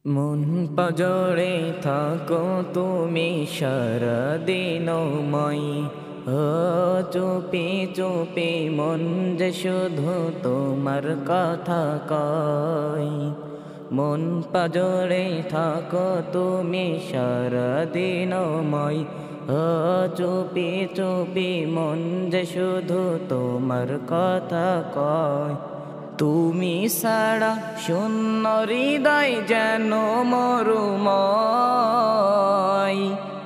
মন পাজরে থাকো তুমি সারাদিনময়, ও চুপি চুপি মন যে শুধু তোমার কথা কয়। মন পাজরে থাকো তুমি সারাদিনময়, ও চুপি চুপি মন যে শুধু তোমার কথা কয়। তুমি ছাড়া শূন্য হৃদয় যেন মরুময়,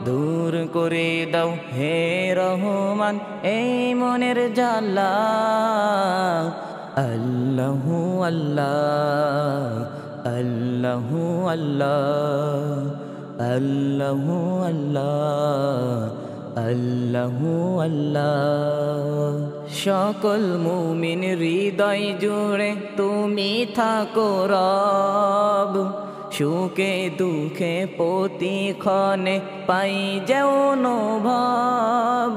দূর করে দাও হে রহমান এই মনের জ্বালা। আল্লাহু আল্লাহ, আল্লাহু আল্লাহ, আল্লাহু আল্লাহ, আল্লাহু আল্লাহ। সকল মুমিন হৃদয় জুড়ে তুমি থাকো রব, সুখে দুঃখে প্রতিক্ষণে পাই যে অনুভব।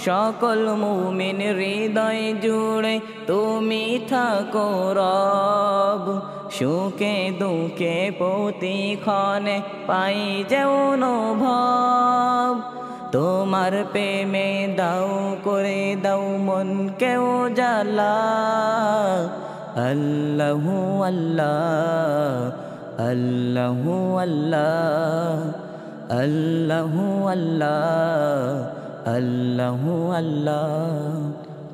সকল মুমিন হৃদয় জুড়ে তুমি থাকো রব, সুখে দুঃখে প্রতিক্ষণে পাই যে অনুভব। তোমার প্রেমে দাও করে দাও মন কেও জ্বালা। আল্লাহু আল্লাহ, আল্লাহু আল্লাহ, আল্লাহু আল্লাহ, আল্লাহু আল্লাহ।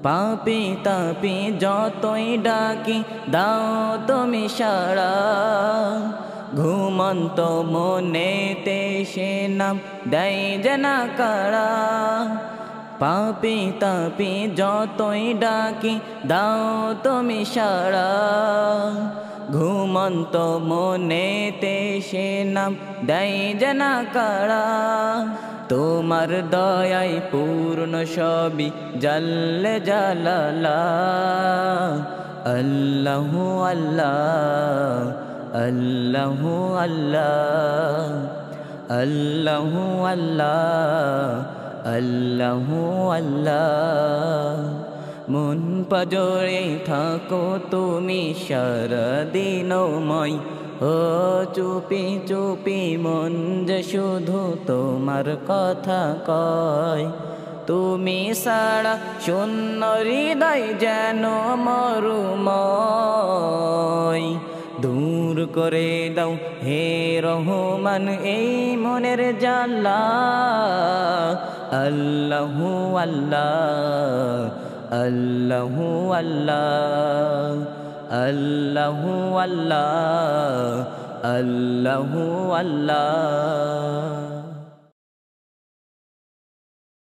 পাপি তাপি যতই ডাকি দাও তুমি সাড়া, ঘুমন্ত মনেতে সে নাম দেয় যেনা কারা। পাপি তাপি যতই ডাকি দাও তুমি সাড়া, ঘুমন্ত মনেতে সে নাম দেয় যেনা কারা। তোমার দয়ায় পূর্ণ সবই জাল্লে জালালাহ। আল্লাহু আল্লাহ, আল্লাহু আল্লাহ, আল্লাহু আল্লাহ, আল্লাহু আল্লাহ। মন পাজরে থাকো তুমি সারাদিনময়, ও চুপি চুপি মন যে শুধু তোমার কথা কয়। তুমি ছাড়া শূন্য হৃদয় যেন মরুময়, দূর করে দাও হে রহমান এই মনের জ্বালা। আল্লাহু আল্লাহ, আল্লাহু আল্লাহ, আল্লাহু আল্লাহ, আল্লাহু আল্লাহ।